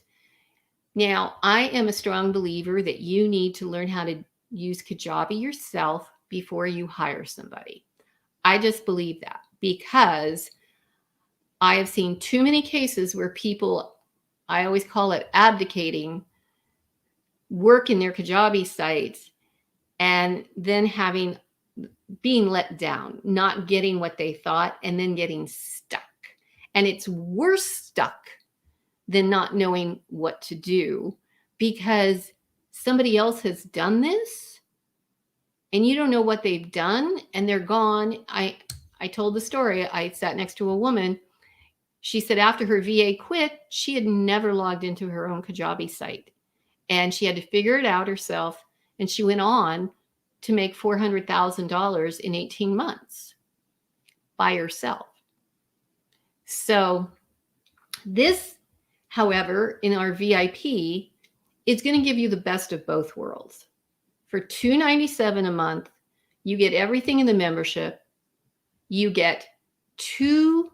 Now, I am a strong believer that you need to learn how to use Kajabi yourself before you hire somebody. I just believe that, because I have seen too many cases where people, I always call it abdicating, work in their Kajabi sites and then being let down, not getting what they thought, and then getting stuck. And it's worse stuck than not knowing what to do, because somebody else has done this and you don't know what they've done and they're gone. I told the story. I sat next to a woman. She said after her VA quit, she had never logged into her own Kajabi site, and she had to figure it out herself. And she went on to make $400,000 in 18 months by herself. So this, however, in our VIP, is going to give you the best of both worlds. For $297 a month, you get everything in the membership. You get 2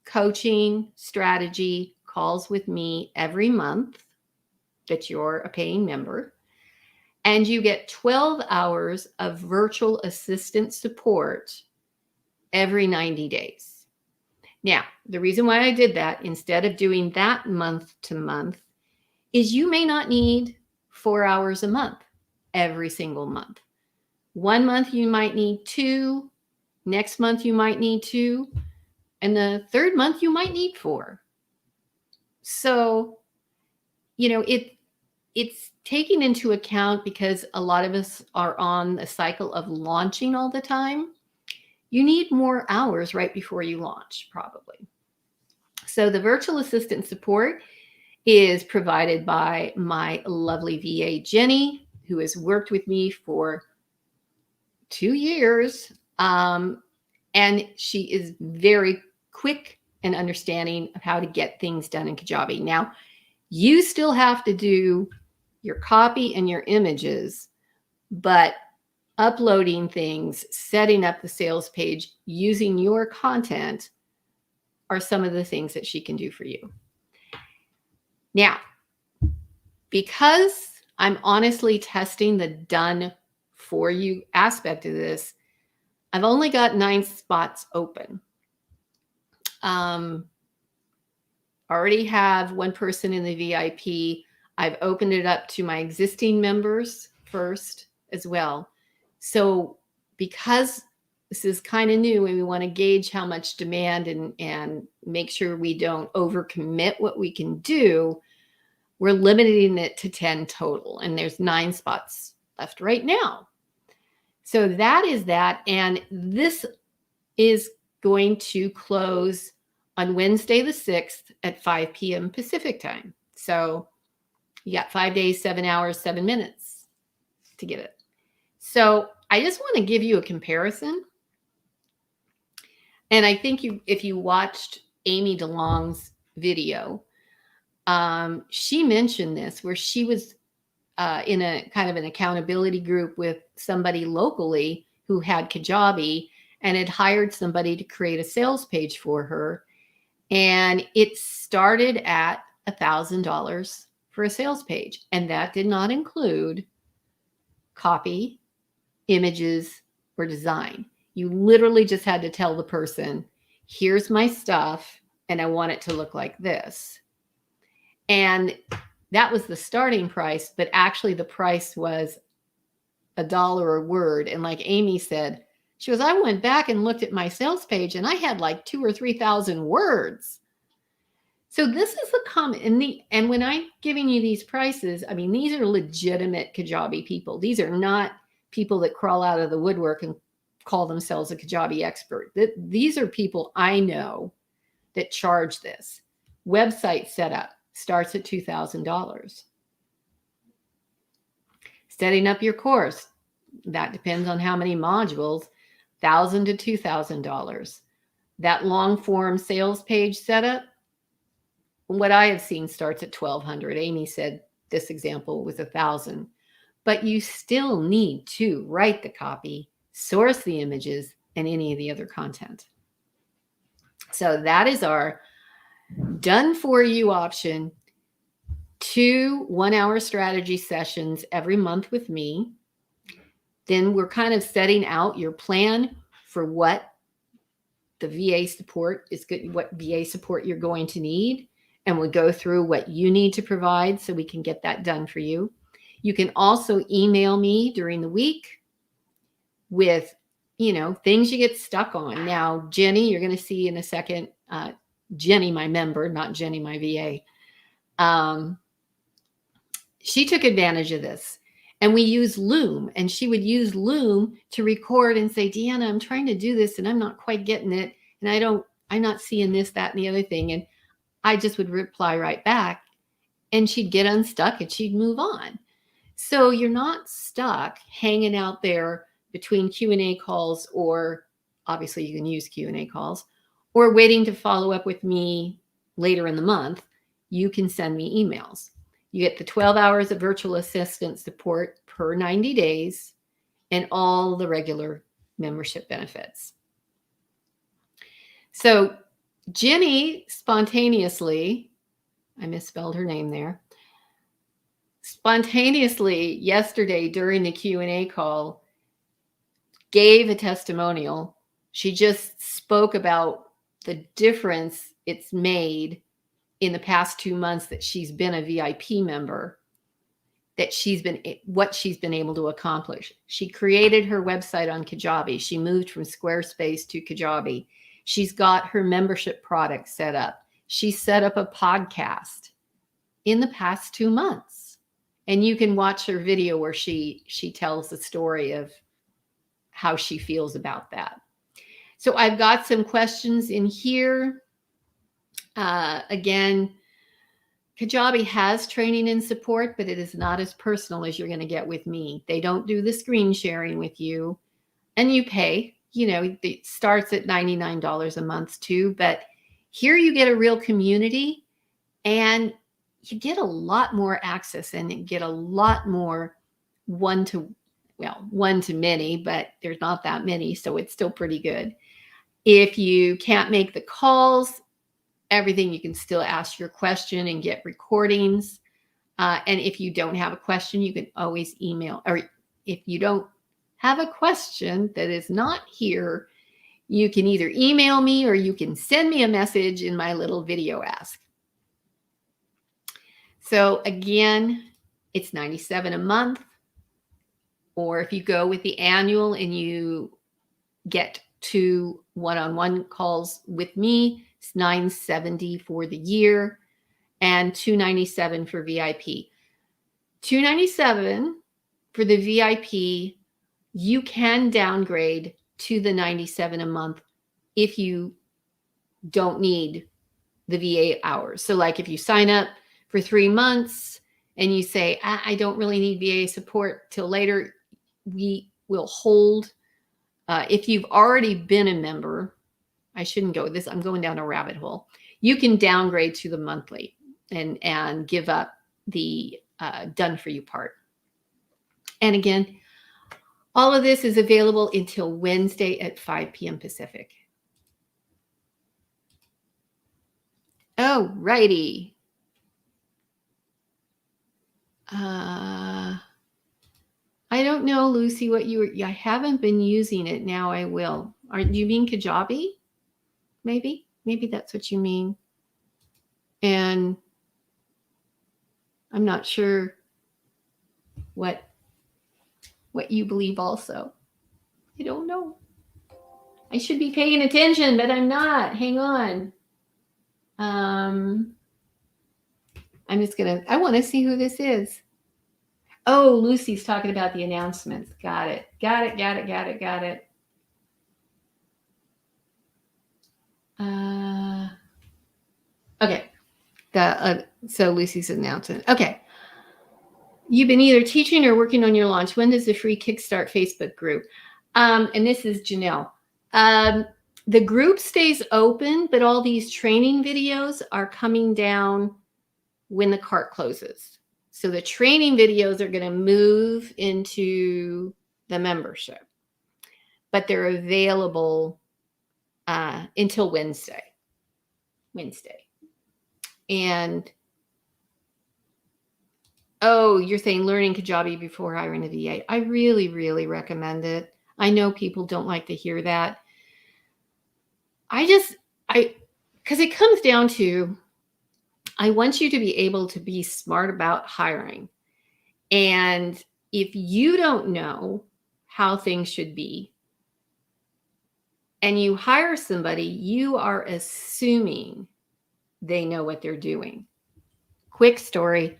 coaching strategy calls with me every month that you're a paying member. And you get 12 hours of virtual assistant support every 90 days. Now, the reason why I did that instead of doing that month to month is you may not need 4 hours a month every single month. One month you might need 2, next month you might need 2, and the third month you might need 4. So, it's taking into account, because a lot of us are on a cycle of launching all the time. You need more hours right before you launch, probably. So the virtual assistant support is provided by my lovely VA, Jenny, who has worked with me for 2 years. And she is very quick and understanding of how to get things done in Kajabi. Now, you still have to do your copy and your images, but uploading things, setting up the sales page, using your content are some of the things that she can do for you. Now, because I'm honestly testing the done for you aspect of this, I've only got 9 spots open. Already have one person in the VIP. I've opened it up to my existing members first as well. So because this is kind of new and we want to gauge how much demand and make sure we don't overcommit what we can do, we're limiting it to 10 total. And there's 9 spots left right now. So that is that. And this is going to close on Wednesday the 6th at 5 p.m. Pacific time. So you got 5 days, 7 hours, 7 minutes to get it. So I just want to give you a comparison. And I think if you watched Amy DeLong's video, she mentioned this where she was in a kind of an accountability group with somebody locally who had Kajabi and had hired somebody to create a sales page for her. And it started at $1,000 for a sales page. And that did not include copy, images, or design. You literally just had to tell the person, here's my stuff, and I want it to look like this. And that was the starting price, but actually the price was $1 a word. And like Amy said, she goes, I went back and looked at my sales page and I had like 2,000 or 3,000 words. So this is the comment. And when I'm giving you these prices, I mean, these are legitimate Kajabi people. These are not people that crawl out of the woodwork and call themselves a Kajabi expert. These are people I know that charge this. Website setup starts at $2,000. Setting up your course, that depends on how many modules, $1,000 to $2,000. That long form sales page setup, what I have seen starts at $1,200. Amy said this example was $1,000, but you still need to write the copy, source the images, and any of the other content. So that is our done for you option. 2 1-hour strategy sessions every month with me. Then we're kind of setting out your plan for what the VA support is good, what VA support you're going to need. And we'll go through what you need to provide so we can get that done for you. You can also email me during the week with, things you get stuck on. Now, Jenny, you're going to see in a second, Jenny, my member, not Jenny, my VA. She took advantage of this. And we use Loom, and she would use Loom to record and say, Deanna, I'm trying to do this and I'm not quite getting it. And I'm not seeing this, that, and the other thing. And I just would reply right back and she'd get unstuck and she'd move on. So you're not stuck hanging out there between Q&A calls, or obviously you can use Q&A calls, or waiting to follow up with me later in the month. You can send me emails. You get the 12 hours of virtual assistant support per 90 days and all the regular membership benefits. So Jenny spontaneously, I misspelled her name there, spontaneously yesterday during the Q&A call gave a testimonial. She just spoke about the difference it's made in the past 2 months that she's been a VIP member, what she's been able to accomplish. She created her website on Kajabi. She moved from Squarespace to Kajabi. She's got her membership product set up. She set up a podcast in the past 2 months. And you can watch her video where she tells the story of how she feels about that. So I've got some questions in here. Again, Kajabi has training and support, but it is not as personal as you're going to get with me. They don't do the screen sharing with you, and you pay. It starts at $99 a month too, but here you get a real community and you get a lot more access and you get a lot more one to many, but there's not that many, so it's still pretty good. If you can't make the calls, everything, you can still ask your question and get recordings. And if you don't have a question, you can always email, or if you don't have a question that is not here, you can either email me or you can send me a message in my little video ask. So again, it's $97 a month. Or if you go with the annual and you get 2 one-on-one calls with me, it's $970 for the year and $297 for VIP. $297 for the VIP. You can downgrade to the $97 a month if you don't need the VA hours. So like if you sign up for 3 months and you say, I don't really need VA support till later, we will hold. If you've already been a member, I shouldn't go with this. I'm going down a rabbit hole. You can downgrade to the monthly and give up the done for you part. And again, all of this is available until Wednesday at 5 p.m. Pacific. Oh, righty. I don't know, Lucy, what you were. I haven't been using it. Now I will. Do you mean Kajabi? Maybe that's what you mean. And I'm not sure what you believe also. I don't know. I should be paying attention, but I'm not. Hang on. I'm just going to, I want to see who this is. Oh, Lucy's talking about the announcements. Got it. Okay. So Lucy's announcement. Okay. You've been either teaching or working on your launch. When does the free Kickstart Facebook group? And this is Janelle. The group stays open, but all these training videos are coming down when the cart closes. So the training videos are going to move into the membership, but they're available until Wednesday. And oh, you're saying learning Kajabi before hiring a VA. I really, really recommend it. I know people don't like to hear that. Because it comes down to, I want you to be able to be smart about hiring. And if you don't know how things should be, and you hire somebody, you are assuming they know what they're doing. Quick story.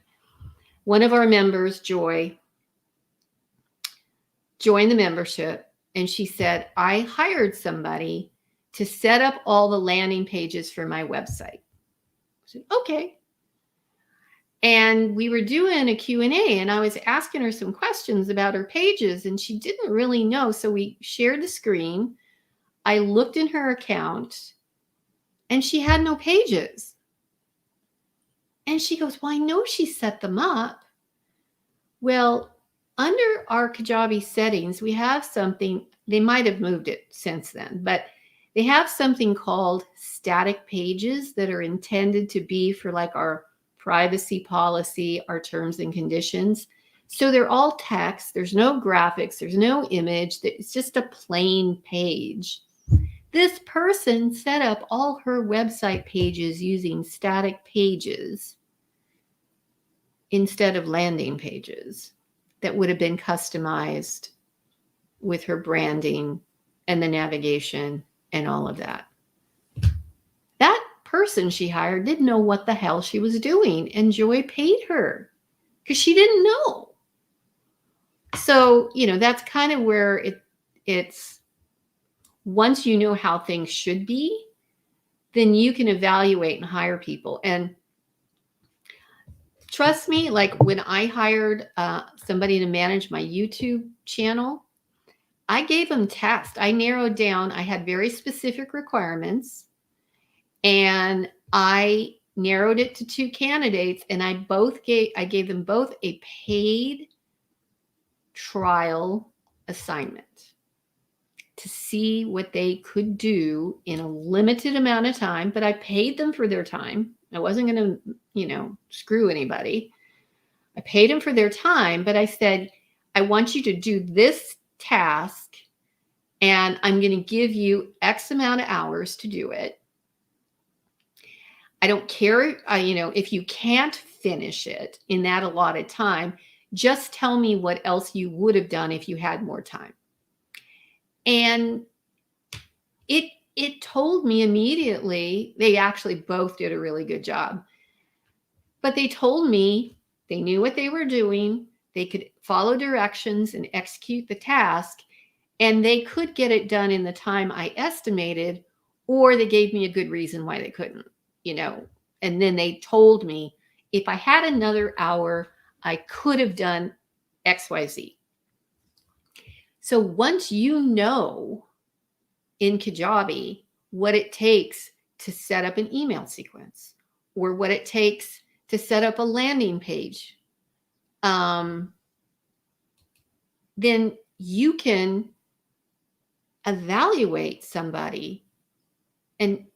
One of our members, Joy, joined the membership, and she said, I hired somebody to set up all the landing pages for my website. I said, okay. And we were doing a Q&A, and I was asking her some questions about her pages, and she didn't really know. So we shared the screen. I looked in her account, and she had no pages. And she goes, well, I know she set them up. Well, under our Kajabi settings, we have something. They might have moved it since then, but they have something called static pages that are intended to be for like our privacy policy, our terms and conditions. So they're all text. There's no graphics. There's no image. It's just a plain page. This person set up all her website pages using static pages instead of landing pages that would have been customized with her branding and the navigation and all of that. That person she hired didn't know what the hell she was doing, and Joy paid her because she didn't know. So, that's kind of where it's once you know how things should be, then you can evaluate and hire people. And trust me, like when I hired somebody to manage my YouTube channel, I gave them tests. I narrowed down. I had very specific requirements, and I narrowed it to 2 candidates, and I gave them both a paid trial assignment to see what they could do in a limited amount of time. But I paid them for their time. I wasn't going to, screw anybody. I paid them for their time, but I said, I want you to do this task, and I'm going to give you X amount of hours to do it. I don't care, if you can't finish it in that allotted time, just tell me what else you would have done if you had more time. And it told me immediately, they actually both did a really good job. But they told me they knew what they were doing. They could follow directions and execute the task, and they could get it done in the time I estimated, or they gave me a good reason why they couldn't, and then they told me if I had another hour, I could have done XYZ. So once you know in Kajabi what it takes to set up an email sequence or what it takes to set up a landing page, then you can evaluate somebody and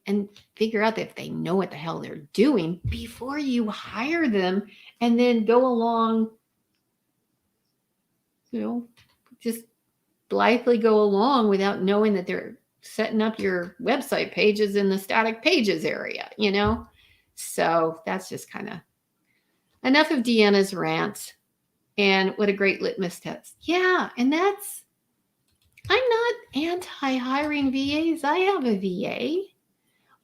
figure out if they know what the hell they're doing before you hire them, and then go along, just blithely go along without knowing that they're setting up your website pages in the static pages area, So that's just kind of enough of Deanna's rant. And what a great litmus test. Yeah, and I'm not anti-hiring VAs. I have a VA.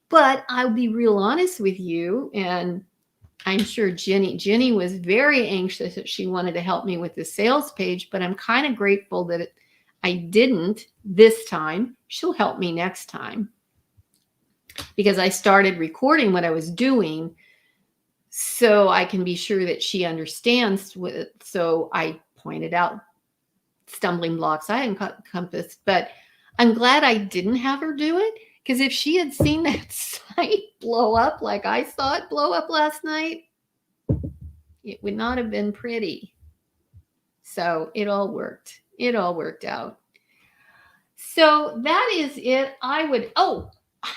But I'll be real honest with you, and I'm sure Jenny was very anxious that she wanted to help me with the sales page, but I'm kind of grateful that I didn't this time. She'll help me next time because I started recording what I was doing so I can be sure that she understands. So I pointed out stumbling blocks I encompassed, but I'm glad I didn't have her do it, because if she had seen that site blow up like I saw it blow up last night, it would not have been pretty. So it all worked. It all worked out. So that is it. I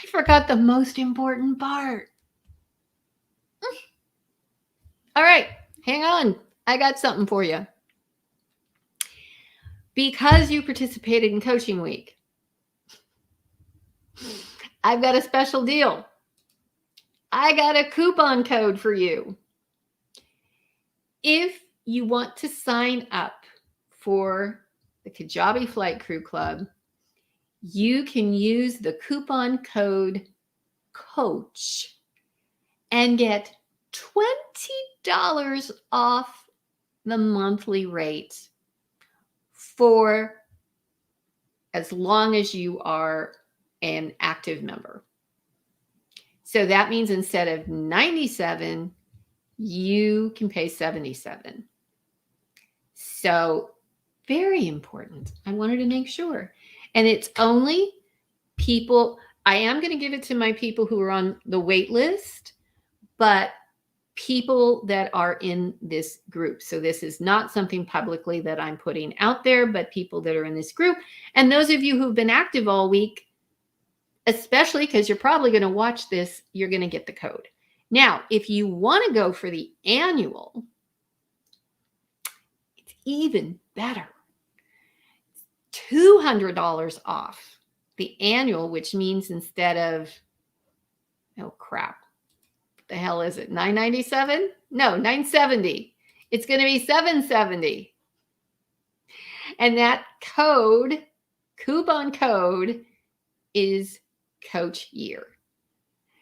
forgot the most important part. All right, hang on. I got something for you. Because you participated in Coaching Week, I've got a special deal. I got a coupon code for you. If you want to sign up for the Kajabi Flight Crew Club, you can use the coupon code COACH and get $20 off the monthly rate for as long as you are an active member. So that means instead of $97, you can pay $77. So very important. I wanted to make sure. And it's only people, I am going to give it to my people who are on the wait list, but people that are in this group. So this is not something publicly that I'm putting out there, but people that are in this group. And those of you who've been active all week, especially because you're probably going to watch this, you're going to get the code. Now, if you want to go for the annual, it's even better. $200 off the annual, which means instead of, oh crap, what the hell is it? $997? No, $970. It's going to be $770. And that code, coupon code, is Coach Year.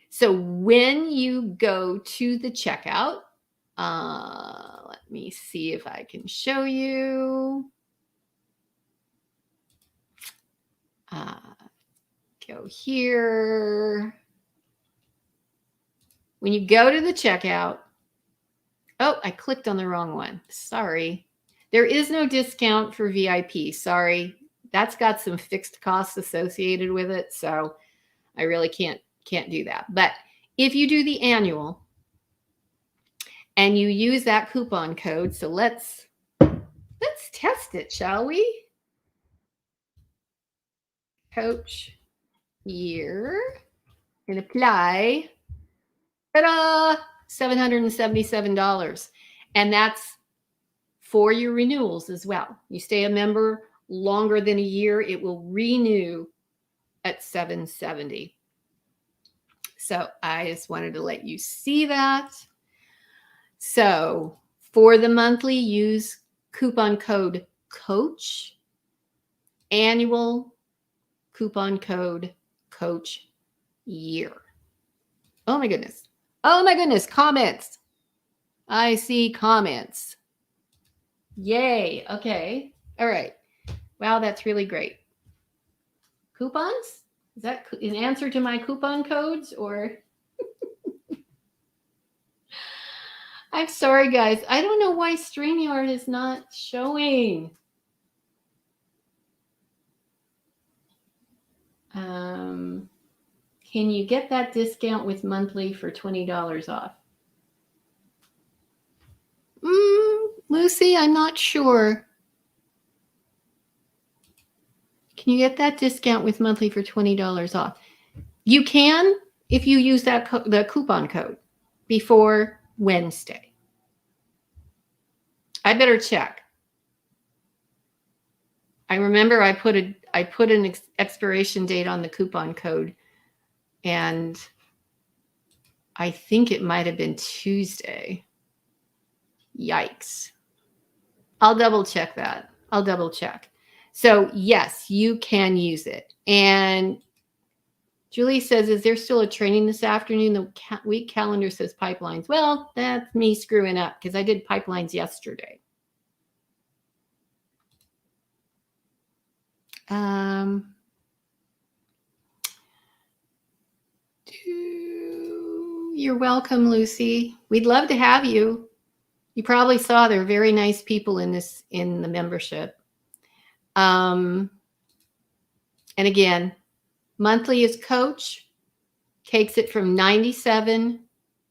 So when you go to the checkout, let me see if I can show you. Go here. When you go to the checkout, oh, I clicked on the wrong one. Sorry. There is no discount for VIP. Sorry. That's got some fixed costs associated with it. So I really can't do that. But if you do the annual and you use that coupon code, so let's test it, shall we? Coach Year and apply. Ta-da! $777. And that's for your renewals as well. You stay a member longer than a year, it will renew at $770. So I just wanted to let you see that. So for the monthly, use coupon code COACH. Annual, coupon code Coach Year. Oh my goodness. Oh my goodness. Comments. I see comments. Yay. Okay. All right. Wow, that's really great. Coupons? Is that in answer to my coupon codes or? I'm sorry, guys. I don't know why StreamYard is not showing. Can you get that discount with monthly for $20 off? Lucy, I'm not sure. Can you get that discount with monthly for $20 off? You can if you use that the coupon code before Wednesday. I better check. I remember I put an expiration date on the coupon code, and I think it might have been Tuesday. Yikes. I'll double check that. I'll double check. So yes, you can use it. And Julie says, is there still a training this afternoon? The week calendar says pipelines. Well, that's me screwing up because I did pipelines yesterday. You're welcome, Lucy. We'd love to have you. You probably saw there are very nice people in the membership. And again, monthly is coach, takes it from 97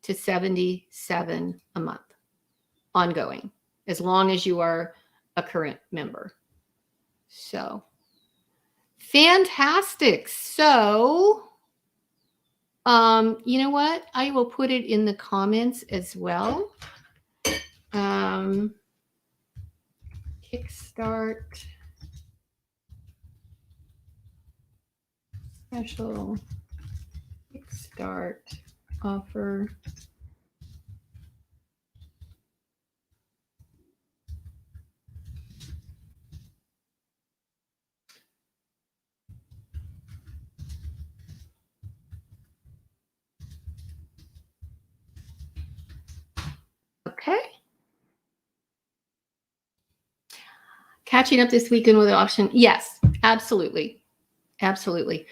to 77 a month, ongoing, as long as you are a current member. So fantastic. So, you know what? I will put it in the comments as well. Kickstart special Kickstart offer. Okay. Catching up this weekend with the option. Yes, absolutely. Absolutely.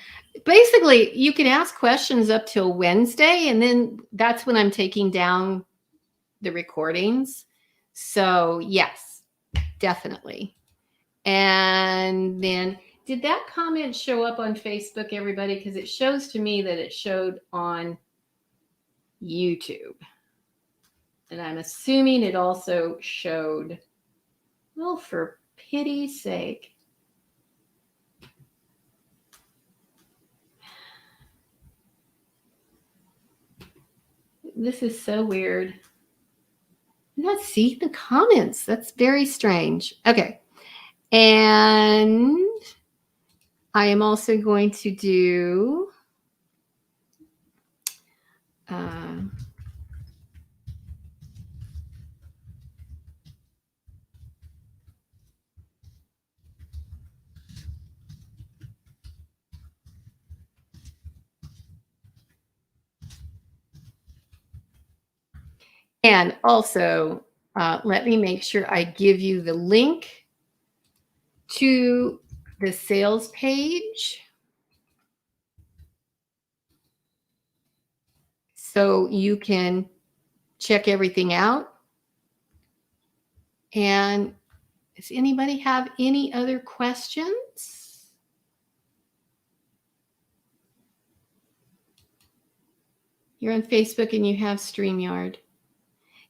Basically, you can ask questions up till Wednesday, and then that's when I'm taking down the recordings. So yes, definitely. And then did that comment show up on Facebook, everybody? Because it shows to me that it showed on YouTube. And I'm assuming it also showed, well, for pity's sake. This is so weird. Let's see the comments. That's very strange. Okay. And I am also going to do and also let me make sure I give you the link to the sales page so you can check everything out. And does anybody have any other questions? You're on Facebook and you have StreamYard.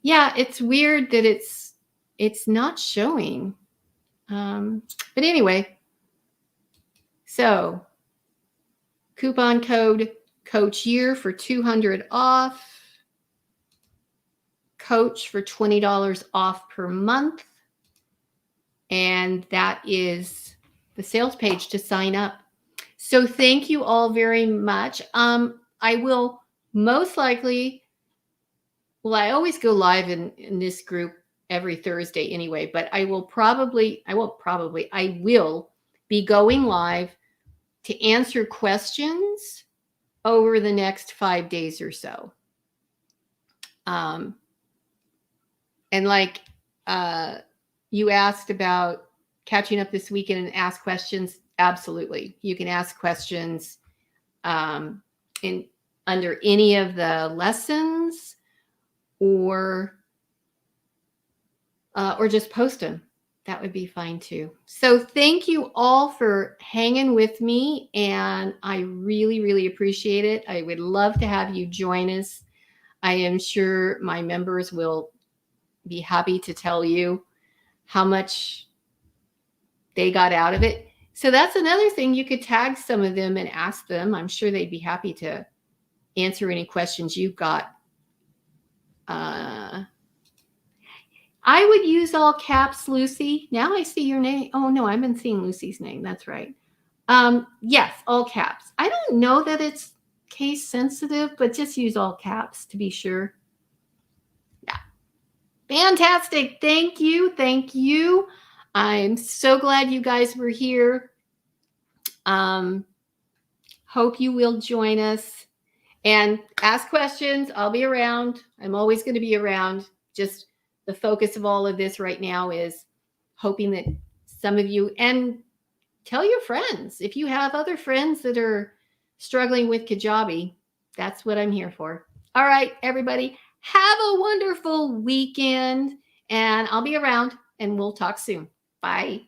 Yeah, it's weird that it's not showing. But anyway, so coupon code Coach Year for $200 off. Coach for $20 off per month. And that is the sales page to sign up. So thank you all very much. I will most likely, well, I always go live in this group every Thursday anyway, but I will be going live to answer questions over the next 5 days or so. And like you asked about catching up this weekend and ask questions. Absolutely. You can ask questions in under any of the lessons, or just post them. That would be fine too. So thank you all for hanging with me, and I really, really appreciate it. I would love to have you join us. I am sure my members will be happy to tell you how much they got out of it. So that's another thing. You could tag some of them and ask them. I'm sure they'd be happy to answer any questions you've got. I would use all caps, Lucy. Now I see your name. Oh, no, I've been seeing Lucy's name. That's right. Yes, all caps. I don't know that it's case sensitive, but just use all caps to be sure. Yeah. Fantastic. Thank you. Thank you. I'm so glad you guys were here. Hope you will join us and ask questions. I'll be around. I'm always going to be around. Just the focus of all of this right now is hoping that some of you, and tell your friends, if you have other friends that are struggling with Kajabi, that's what I'm here for. All right, everybody, have a wonderful weekend, and I'll be around, and we'll talk soon. Bye.